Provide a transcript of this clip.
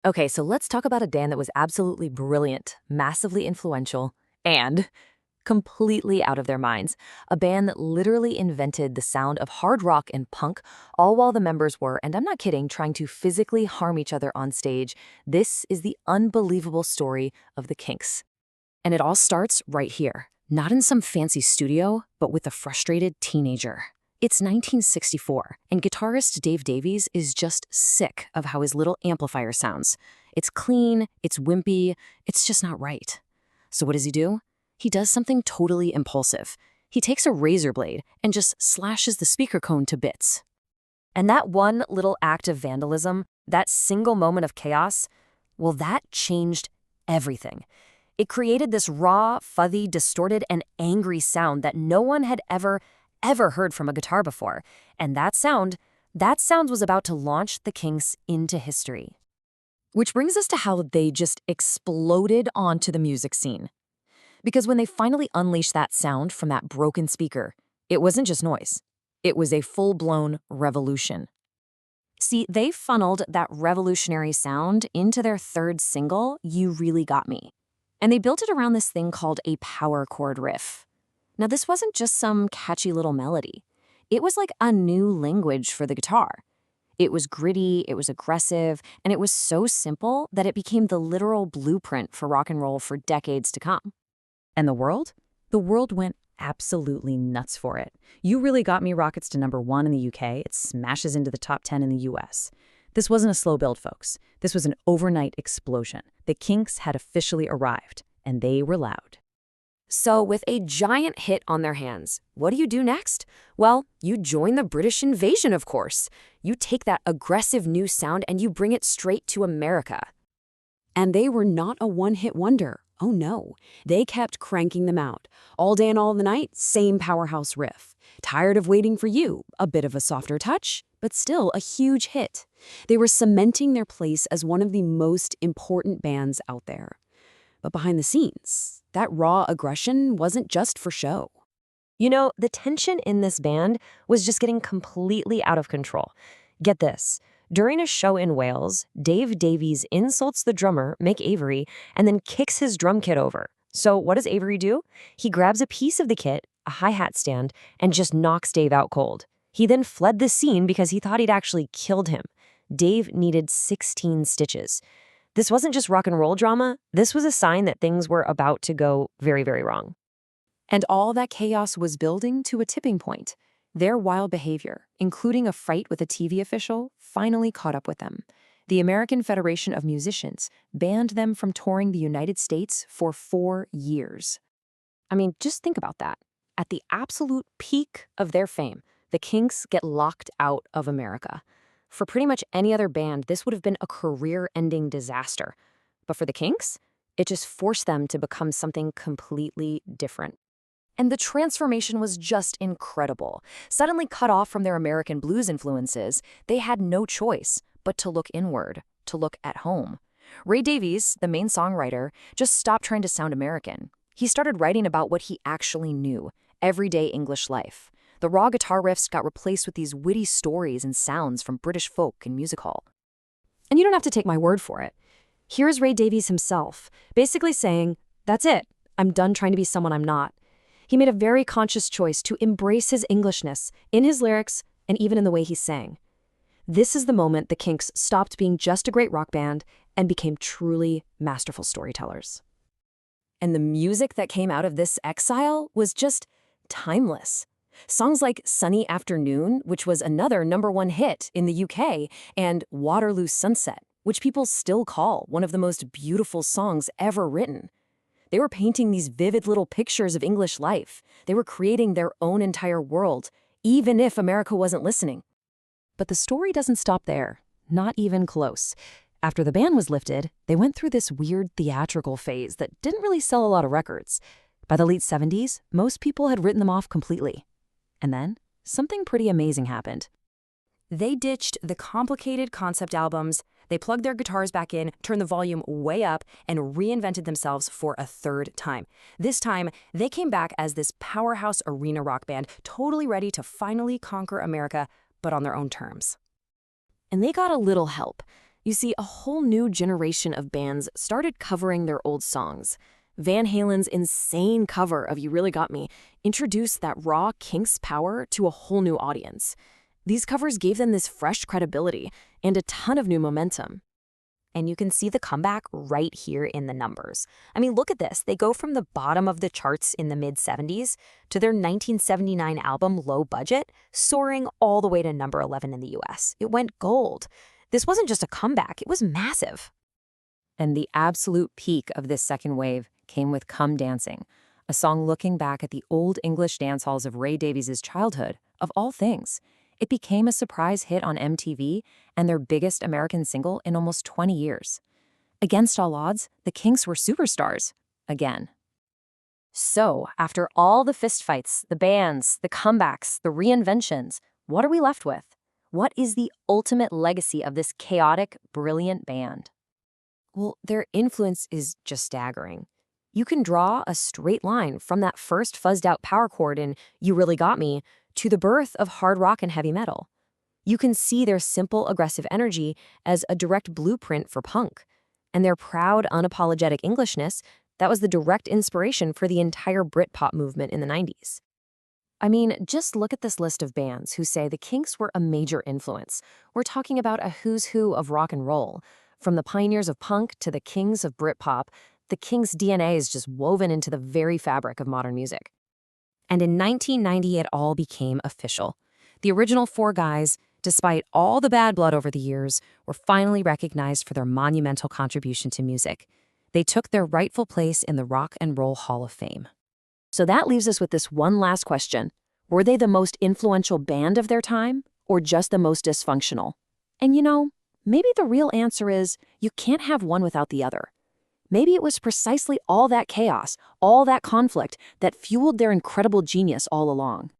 Okay, so let's talk about a band that was absolutely brilliant, massively influential, and completely out of their minds. A band that literally invented the sound of hard rock and punk, all while the members were, and I'm not kidding, trying to physically harm each other on stage. This is the unbelievable story of the Kinks. And it all starts right here, not in some fancy studio, but with a frustrated teenager. It's 1964, and guitarist Dave Davies is just sick of how his little amplifier sounds. It's clean, it's wimpy, it's just not right. So what does he do? He does something totally impulsive. He takes a razor blade and just slashes the speaker cone to bits. And that one little act of vandalism, that single moment of chaos, well, that changed everything. It created this raw, fuzzy, distorted, and angry sound that no one had ever heard from a guitar before. And that sound was about to launch the Kinks into history. Which brings us to how they just exploded onto the music scene. Because when they finally unleashed that sound from that broken speaker, it wasn't just noise. It was a full-blown revolution. See, they funneled that revolutionary sound into their third single, You Really Got Me. And they built it around this thing called a power chord riff. Now, this wasn't just some catchy little melody. It was like a new language for the guitar. It was gritty, it was aggressive, and it was so simple that it became the literal blueprint for rock and roll for decades to come. And the world? The world went absolutely nuts for it. You Really Got Me rockets to #1 in the UK. It smashes into the top 10 in the US. This wasn't a slow build, folks. This was an overnight explosion. The Kinks had officially arrived, and they were loud. So with a giant hit on their hands, what do you do next? Well, you join the British invasion, of course. You take that aggressive new sound and you bring it straight to America. And they were not a one-hit wonder. Oh no, they kept cranking them out. All day and all the night, same powerhouse riff. Tired of Waiting for You, a bit of a softer touch, but still a huge hit. They were cementing their place as one of the most important bands out there. But behind the scenes, that raw aggression wasn't just for show. You know, the tension in this band was just getting completely out of control. Get this. During a show in Wales, Dave Davies insults the drummer, Mick Avery, and then kicks his drum kit over. So what does Avery do? He grabs a piece of the kit, a hi-hat stand, and just knocks Dave out cold. He then fled the scene because he thought he'd actually killed him. Dave needed 16 stitches. This wasn't just rock and roll drama. This was a sign that things were about to go very, very wrong. And all that chaos was building to a tipping point. Their wild behavior, including a fight with a TV official, finally caught up with them. The American Federation of Musicians banned them from touring the United States for 4 years. I mean, just think about that. At the absolute peak of their fame, the Kinks get locked out of America. For pretty much any other band, this would have been a career-ending disaster. But for the Kinks, it just forced them to become something completely different. And the transformation was just incredible. Suddenly cut off from their American blues influences, they had no choice but to look inward, to look at home. Ray Davies, the main songwriter, just stopped trying to sound American. He started writing about what he actually knew, everyday English life. The raw guitar riffs got replaced with these witty stories and sounds from British folk and music hall. And you don't have to take my word for it. Here's Ray Davies himself, basically saying, "That's it. I'm done trying to be someone I'm not." He made a very conscious choice to embrace his Englishness in his lyrics and even in the way he sang. This is the moment the Kinks stopped being just a great rock band and became truly masterful storytellers. And the music that came out of this exile was just timeless. Songs like Sunny Afternoon, which was another #1 hit in the UK, and Waterloo Sunset, which people still call one of the most beautiful songs ever written. They were painting these vivid little pictures of English life. They were creating their own entire world, even if America wasn't listening. But the story doesn't stop there, not even close. After the ban was lifted, they went through this weird theatrical phase that didn't really sell a lot of records. By the late 70s, most people had written them off completely. And then, something pretty amazing happened. They ditched the complicated concept albums, they plugged their guitars back in, turned the volume way up, and reinvented themselves for a third time. This time, they came back as this powerhouse arena rock band, totally ready to finally conquer America, but on their own terms. And they got a little help. You see, a whole new generation of bands started covering their old songs. Van Halen's insane cover of You Really Got Me introduced that raw Kinks power to a whole new audience. These covers gave them this fresh credibility and a ton of new momentum. And you can see the comeback right here in the numbers. I mean, look at this. They go from the bottom of the charts in the mid-70s to their 1979 album Low Budget, soaring all the way to number 11 in the US. It went gold. This wasn't just a comeback, it was massive. And the absolute peak of this second wave came with Come Dancing, a song looking back at the old English dance halls of Ray Davies' childhood, of all things. It became a surprise hit on MTV and their biggest American single in almost 20 years. Against all odds, the Kinks were superstars. Again. So, after all the fistfights, the bans, the comebacks, the reinventions, what are we left with? What is the ultimate legacy of this chaotic, brilliant band? Well, their influence is just staggering. You can draw a straight line from that first fuzzed-out power chord in You Really Got Me to the birth of hard rock and heavy metal. You can see their simple, aggressive energy as a direct blueprint for punk, and their proud, unapologetic Englishness that was the direct inspiration for the entire Britpop movement in the 90s. I mean, just look at this list of bands who say the Kinks were a major influence. We're talking about a who's who of rock and roll. From the pioneers of punk to the kings of Britpop, the Kinks' DNA is just woven into the very fabric of modern music. And in 1990, it all became official. The original four guys, despite all the bad blood over the years, were finally recognized for their monumental contribution to music. They took their rightful place in the Rock and Roll Hall of Fame. So that leaves us with this one last question. Were they the most influential band of their time, or just the most dysfunctional? And you know, maybe the real answer is you can't have one without the other. Maybe it was precisely all that chaos, all that conflict, that fueled their incredible genius all along.